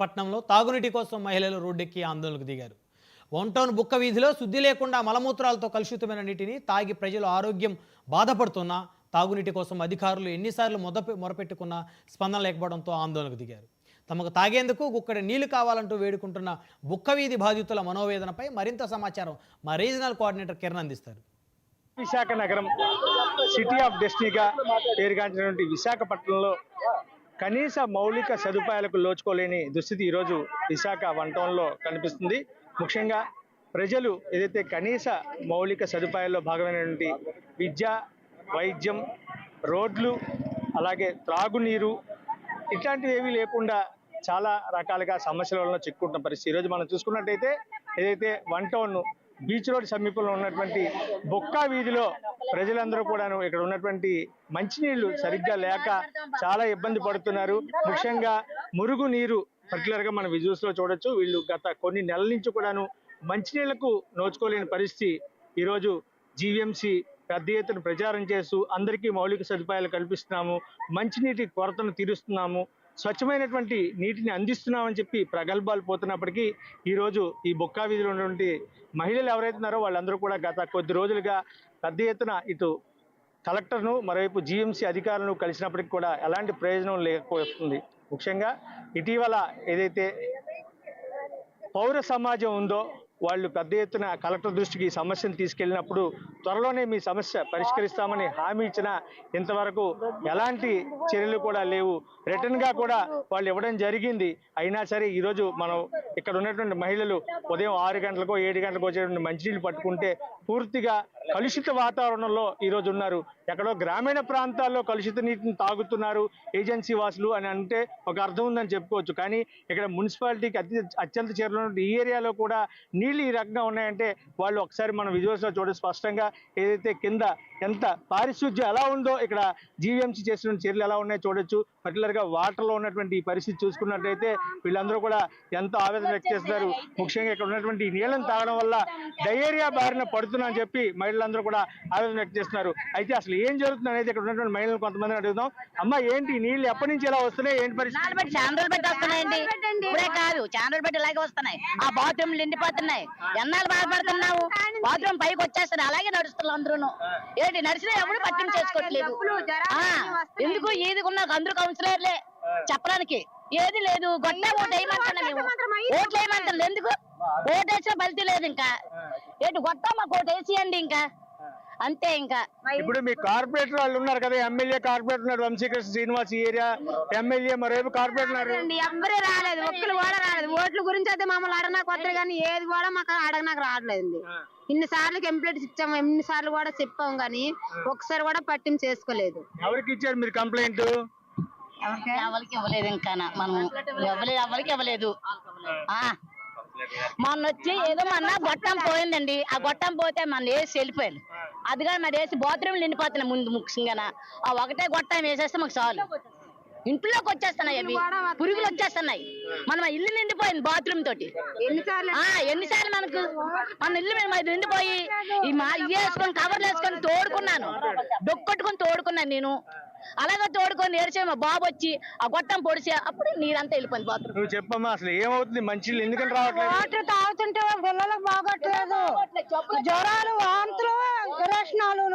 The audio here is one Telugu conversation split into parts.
పట్నంలో తాగునీటి కోసం మహిళలు రోడ్డెక్కి ఆందోళనకు దిగారు. వన్ టౌన్ బుక్క వీధిలో శుద్ధి లేకుండా మలమూత్రాలతో కలుషితమైన నీటిని తాగి ప్రజలు ఆరోగ్యం బాధపడుతున్నా తాగునీటి కోసం అధికారులు ఎన్నిసార్లు మొరపెట్టుకున్నా స్పందన లేకపోవడంతో ఆందోళనకు దిగారు. తమకు తాగేందుకు గుక్కడి నీళ్లు కావాలంటూ వేడుకుంటున్న బుక్క వీధి బాధితుల మనోవేదనపై మరింత సమాచారం మా రీజనల్ కోఆర్డినేటర్ కిరణ్ అందిస్తారు. విశాఖ నగరం సిటీ ఆఫ్ డెస్టినీగా పేరుగాంచినటువంటి విశాఖపట్నంలో కనీస మౌలిక సదుపాయాలకు లోచుకోలేని దుస్థితి ఈరోజు విశాఖ వన్ టౌన్లో కనిపిస్తుంది. ముఖ్యంగా ప్రజలు ఏదైతే కనీస మౌలిక సదుపాయాల్లో భాగమైనటువంటి విద్య, వైద్యం, రోడ్లు, అలాగే త్రాగునీరు ఇట్లాంటివి ఏమీ లేకుండా చాలా రకాలుగా సమస్యల వలన చిక్కుంటున్న పరిస్థితి. ఈరోజు మనం చూసుకున్నట్టయితే ఏదైతే వన్ టౌన్ బీచ్ రోడ్ సమీపంలో ఉన్నటువంటి బొక్కా వీధిలో ప్రజలందరూ కూడాను ఇక్కడ ఉన్నటువంటి మంచినీళ్లు సరిగ్గా లేక చాలా ఇబ్బంది పడుతున్నారు. ముఖ్యంగా మురుగు నీరు పర్టికులర్ గా మన విజువల్స్ లో చూడొచ్చు. వీళ్ళు గత కొన్ని నెలల నుంచి కూడాను మంచినీళ్లకు నోచుకోలేని పరిస్థితి. ఈరోజు జీవీఎంసీ పెద్ద ఎత్తున ప్రచారం చేస్తూ అందరికీ మౌలిక సదుపాయాలు కల్పిస్తున్నాము, మంచినీటి కొరతను తీరుస్తున్నాము, స్వచ్ఛమైనటువంటి నీటిని అందిస్తున్నామని చెప్పి ప్రగల్భాలు పోతున్నప్పటికీ ఈరోజు ఈ బొక్కా వీధిలో ఉన్నటువంటి మహిళలు ఎవరైతే ఉన్నారో వాళ్ళందరూ కూడా గత కొద్ది రోజులుగా పెద్ద ఎత్తున ఇటు కలెక్టర్ను మరోవైపు జీఎంసీ అధికారులను కలిసినప్పటికీ కూడా ఎలాంటి ప్రయోజనం లేకపోతుంది. ముఖ్యంగా ఇటీవల ఏదైతే పౌర సమాజం ఉందో వాళ్ళు పెద్ద ఎత్తున కలెక్టర్ దృష్టికి ఈ సమస్యను తీసుకెళ్ళినప్పుడు త్వరలోనే మీ సమస్య పరిష్కరిస్తామని హామీ ఇచ్చినా ఇంతవరకు ఎలాంటి చర్యలు కూడా లేవు. రిటర్న్ గా కూడా వాళ్ళు ఇవ్వడం జరిగింది. అయినా సరే ఈరోజు మనం ఇక్కడ ఉన్నటువంటి మహిళలు ఉదయం 6 గంటలకో 7 గంటలకు వచ్చేటువంటి మంచినీళ్ళు పట్టుకుంటే పూర్తిగా కలుషిత వాతావరణంలో ఈరోజు ఉన్నారు. ఎక్కడో గ్రామీణ ప్రాంతాల్లో కలుషిత నీటిని తాగుతున్నారు ఏజెన్సీ వాసులు అని అంటే ఒక అర్థం ఉందని చెప్పుకోవచ్చు. కానీ ఇక్కడ మున్సిపాలిటీకి అత్యంత చేరులో ఈ ఏరియాలో కూడా నీళ్లు ఈ రకంగా ఉన్నాయంటే వాళ్ళు ఒకసారి మనం విజువల్స్ లో చూడ స్పష్టంగా ఏదైతే కింద ఎంత పారిశుద్ధ్యం ఎలా ఉందో ఇక్కడ జీవీఎంసీ చేసిన చర్యలు ఎలా ఉన్నాయో చూడొచ్చు. పర్టికులర్ గా వాటర్ లో ఉన్నటువంటి ఈ పరిస్థితి చూసుకున్నట్టయితే వీళ్ళందరూ కూడా ఎంతో ఆవేదన వ్యక్తం చేస్తున్నారు. ముఖ్యంగా ఇక్కడ ఉన్నటువంటి నీళ్ళని తాగడం వల్ల డయేరియా బారిన పడుతున్నా అని చెప్పి మహిళలందరూ కూడా ఆవేదన వ్యక్తం చేస్తున్నారు. అయితే అసలు ఏం జరుగుతుంది అనేది ఇక్కడ ఉన్నటువంటి మహిళలు కొంతమంది అడుగుదాం. అమ్మ, ఏంటి నీళ్లు ఎప్పటి నుంచి ఎలా వస్తున్నాయి, ఏంటి పరిస్థితి? చాండ్రోలు పెట్టి ఇలాగే వస్తున్నాయి. ఆ బాత్రూమ్ నిండిపోతున్నాయి. ఎన్నాళ్ళు బాధపడుతున్నావు? బాత్రూమ్ పైకి వచ్చేస్తున్నాయి. అలాగే నడుస్తున్నాం అందరూ. ఏంటి నడిచినా ఎవరు పట్టింపు చేసుకోవట్లేదు. ఎందుకు ఏది ఉన్నా అందరూ కౌన్సిలర్లే చెప్పడానికి ఏది లేదు. గొట్ట ఓటు వేయమంటున్నా, మేము ఓట్లు వేయమంటున్నాం. ఎందుకు ఓటు వేసినా ఫలితం లేదు. ఇంకా ఏంటి గొట్ట మాకు ఓటు వేసియండి ఇంకా అంతే. ఇంకా ఇప్పుడు మీ కార్పొరేటర్ వాళ్ళు ఉన్నారు కదా, ఎమ్మెల్యే కార్పొరేటర్ ఉన్నారు వంశీకృష్ణ శ్రీనివాస్ ఈ ఏరియా ఎమ్మెల్యే, మరోవైపు కార్పొరేటర్ ఉన్నారు. ఎవ్వరే రాలేదు, ఒక్కరు కూడా రాలేదు. ఓట్ల గురించి అయితే మమ్మల్ని అడగనాకు వస్తారు కానీ ఏది కూడా మాకు అడగనాకు రావట్లేదు. ఇన్నిసార్లు కంప్లైంట్స్ ఇచ్చాము, ఎన్నిసార్లు కూడా చెప్పాము కానీ ఒకసారి కూడా పట్టింపు చేసుకోలేదు. ఎవరికి ఇచ్చారు మీరు కంప్లైంట్? ఎవరికి ఇవ్వలేదు. ఇంకా మనం ఎవరికి ఇవ్వలేదు. మొన్న వచ్చి ఏదో మొన్న గొట్టం పోయిందండి. ఆ గొట్టం పోతే మన వేసి వెళ్ళిపోయాను. అది కానీ మరి వేసి బాత్రూమ్లు నిండిపోతున్నాయి. ముందు ముఖ్యంగా ఆ ఒకటే గొట్టం వేసేస్తే మాకు చాలు. ఇంట్లోకి వచ్చేస్తున్నాయి, అవి పురుగులు వచ్చేస్తున్నాయి. మనం ఇల్లు నిండిపోయింది బాత్రూమ్ తోటి. ఎన్నిసార్లు మనకు మన ఇల్లు నిండిపోయి ఈ మా ఇల్లు వేసుకొని కవర్లు వేసుకొని తోడుకున్నాను, డొక్కొట్టుకొని తోడుకున్నాను నేను. అలాగే తోడుకొని ఏడ్చే మా బాబు వచ్చి ఆ గొట్టం పొడిచి అప్పుడు నీరంతా వెళ్ళిపోయింది బాత్రూమ్. నువ్వు చెప్పమ్మా, అసలు ఏమవుతుంది? మంచి ఎందుకని రావట్లేదు? వాటర్ తాగుతుంటే పిల్లలకు బాగోట్లేదు. జ్వరాలు, వాంతులు, విరేచనాలు.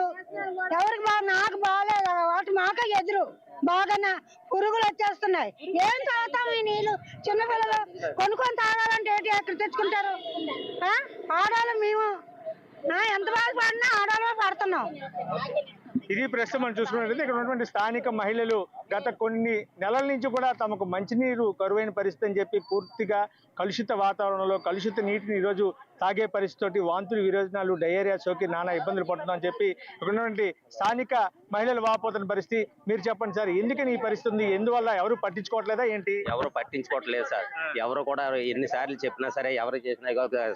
ఎవరికి నాకు బాగాలేదు. వాటి మాకే ఎదురు బాగా పురుగులు వచ్చేస్తున్నాయి. ఏం తాగుతాం ఈ నీళ్లు? చిన్నపిల్లలు కొనుక్కొని తాగాలంటే ఏంటి, ఎక్కడ తెచ్చుకుంటారు? ఆడాలి మేము ఎంత బాధపడినా ఆడాలో పడుతున్నాం. ఇది ప్రస్తుతం మనం చూసుకున్నట్లయితే ఇక్కడ ఉన్నటువంటి స్థానిక మహిళలు గత కొన్ని నెలల నుంచి కూడా తమకు మంచినీరు కరువైన పరిస్థితి అని చెప్పి పూర్తిగా కలుషిత వాతావరణంలో కలుషిత నీటిని ఈరోజు తాగే పరిస్థితి, వాంతులు, విరోచనాలు, డయేరియా సోకి నానా ఇబ్బందులు పడుతుందని చెప్పి ఇక్కడ ఉన్నటువంటి స్థానిక మహిళలు వాపోతున్న పరిస్థితి. మీరు చెప్పండి సార్, ఎందుకని ఈ పరిస్థితి ఉంది? ఎందువల్ల ఎవరు పట్టించుకోవట్లేదా ఏంటి? ఎవరు పట్టించుకోవట్లేదు సార్. ఎవరు కూడా ఎన్నిసార్లు చెప్పినా సరే, ఎవరు చేసినా,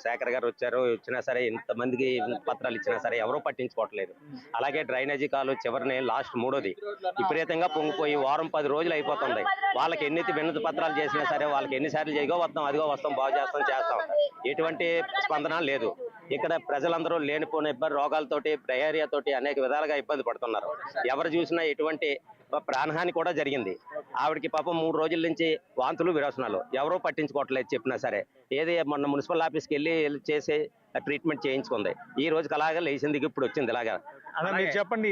శేఖర్ గారు వచ్చినా సరే, ఇంతమందికి పత్రాలు ఇచ్చినా సరే ఎవరు పట్టించుకోవట్లేదు. అలాగే డ్రైనేజీ కాలు చివరిని లాస్ట్ 3వది విపరీతంగా పొంగిపోయి వారం 10 రోజులు అయిపోతుంది. వాళ్ళకి ఎన్ని వినతి పత్రాలు చేసినా సరే, వాళ్ళకి ఎన్నిసార్లు చేయగో వస్తాం, అదిగో వస్తాం, బాగు చేస్తాం, ఎటువంటి స్పందన లేదు. ఇక్కడ ప్రజలందరూ లేనిపోయిన రోగాలతోటి, డయేరియా తోటి అనేక విధాలుగా ఇబ్బంది పడుతున్నారు. ఎవరు చూసినా ఎటువంటి ప్రాణహాని కూడా జరిగింది. ఆవిడకి పాపం 3 రోజుల నుంచి వాంతులు విరోచనాలు ఎవరూ పట్టించుకోవట్లేదు చెప్పినా సరే. ఏది మొన్న మున్సిపల్ ఆఫీస్కి వెళ్ళి చేసి ట్రీట్మెంట్ చేయించుకుంది. ఈ రోజుకి అలాగే లేచింది, ఇప్పుడు వచ్చింది ఇలాగా. అలా మీరు చెప్పండి,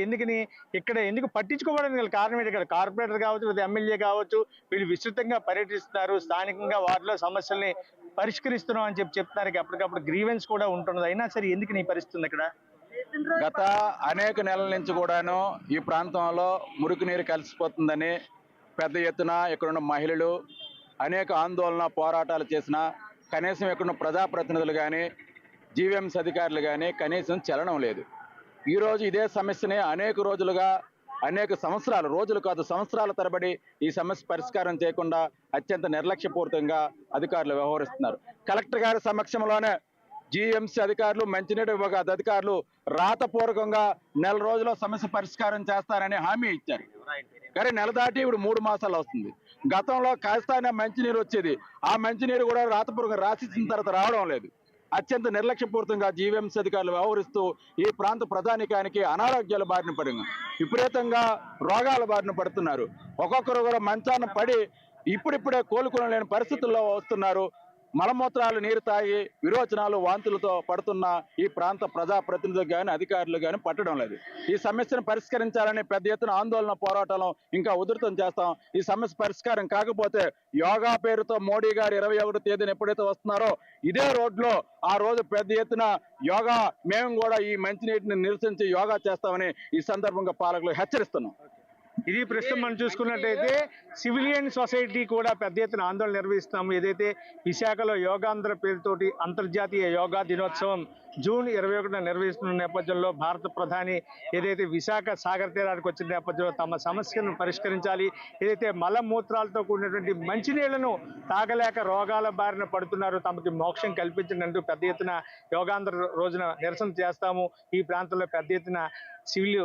ఎందుకు పట్టించుకోవడానికి గల కారణం ఏంటి? ఇక్కడ కార్పొరేటర్ కావచ్చు, లేదా ఎమ్మెల్యే కావచ్చు, వీళ్ళు విస్తృతంగా పర్యటిస్తున్నారు, స్థానికంగా వార్డులో సమస్యల్ని పరిష్కరిస్తున్నాం అని చెప్తున్నారు. ఎప్పటికప్పుడు గ్రీవెన్స్ కూడా ఉంటున్నది. అయినా సరే ఎందుకు నీ పరిస్థితి ఉంది ఇక్కడ? గత అనేక నెలల నుంచి కూడాను ఈ ప్రాంతంలో మురికి నీరు కలిసిపోతుందని పెద్ద ఎత్తున ఇక్కడున్న మహిళలు అనేక ఆందోళన పోరాటాలు చేసిన కనీసం ఇక్కడున్న ప్రజాప్రతినిధులు కానీ జీవీఎంసీ అధికారులు కానీ కనీసం చలనం లేదు. ఈరోజు ఇదే సమస్యని అనేక రోజులుగా అనేక సంవత్సరాలు, రోజులు కాదు సంవత్సరాల తరబడి ఈ సమస్య పరిష్కారం చేయకుండా అత్యంత నిర్లక్ష్యపూరితంగా అధికారులు వ్యవహరిస్తున్నారు. కలెక్టర్ గారి సమక్షంలోనే జీఎంసీ అధికారులు, మంచినీటి విభాగ అధికారులు రాతపూర్వకంగా నెల రోజుల్లో సమస్య పరిష్కారం చేస్తారని హామీ ఇచ్చారు. కానీ నెల దాటి ఇప్పుడు 3 మాసాలు వస్తుంది. గతంలో కాస్తానే మంచినీరు వచ్చేది, ఆ మంచినీరు కూడా రాతపూర్వకంగా రాసిచ్చిన తర్వాత రావడం లేదు. అత్యంత నిర్లక్ష్యపూరితంగా జీవీఎంసీ అధికారులు వ్యవహరిస్తూ ఈ ప్రాంత ప్రధానికానికి అనారోగ్యాల బారిన పడిన విపరీతంగా రోగాల బారిన పడుతున్నారు. ఒక్కొక్కరు కూడా మంచాన పడి ఇప్పుడిప్పుడే కోలుకోలేని పరిస్థితుల్లో వస్తున్నారు. మలమూత్రాలు నీరు తాగి విరోచనాలు వాంతులతో పడుతున్న ఈ ప్రాంత ప్రజాప్రతినిధులు కానీ అధికారులు కానీ పట్టడం లేదు. ఈ సమస్యను పరిష్కరించాలని పెద్ద ఎత్తున ఆందోళన పోరాటాలను ఇంకా ఉధృతం చేస్తాం. ఈ సమస్య పరిష్కారం కాకపోతే యోగా పేరుతో మోడీ గారు 21వ తేదీన ఎప్పుడైతే వస్తున్నారో ఇదే రోడ్లో ఆ రోజు పెద్ద ఎత్తున యోగా, మేము కూడా ఈ మంచినీటిని నిరసించి యోగా చేస్తామని ఈ సందర్భంగా పాలకులు హెచ్చరిస్తున్నాం. ఇది ప్రస్తుతం మనం చూసుకున్నట్టయితే సివిలియన్ సొసైటీ కూడా పెద్ద ఎత్తున ఆందోళన నిర్వహిస్తాము. ఏదైతే విశాఖలో యోగాంధ్ర పేరుతోటి అంతర్జాతీయ యోగా దినోత్సవం జూన్ 21న నిర్వహిస్తున్న నేపథ్యంలో భారత ప్రధాని ఏదైతే విశాఖ సాగర్ తీరానికి వచ్చిన నేపథ్యంలో తమ సమస్యను పరిష్కరించాలి, ఏదైతే మలమూత్రాలతో కూడినటువంటి మంచినీళ్లను తాగలేక రోగాల బారిన పడుతున్నారు, తమకి మోక్షం కల్పించినందుకు పెద్ద ఎత్తున యోగాంధ్ర రోజున నిరసన చేస్తాము. ఈ ప్రాంతంలో పెద్ద ఎత్తున సివిల్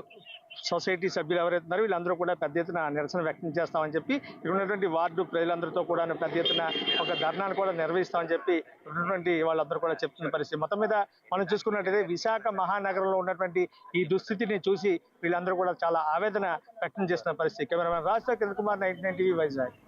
సొసైటీ సభ్యులు ఎవరైతే ఉన్నారో వీళ్ళందరూ కూడా పెద్ద ఎత్తున నిరసన వ్యక్తం చేస్తామని చెప్పి ఇక్కడ ఉన్నటువంటి వార్డు ప్రజలందరితో కూడా పెద్ద ఎత్తున ఒక ధర్నాను కూడా నిర్వహిస్తామని చెప్పి ఉన్నటువంటి వాళ్ళందరూ కూడా చెప్తున్న పరిస్థితి. మొత్తం మీద మనం చూసుకున్నట్టయితే విశాఖ మహానగరంలో ఉన్నటువంటి ఈ దుస్థితిని చూసి వీళ్ళందరూ కూడా చాలా ఆవేదన వ్యక్తం చేస్తున్న పరిస్థితి. Cameraman Raj Kiran Kumar, 99 TV, Vizag.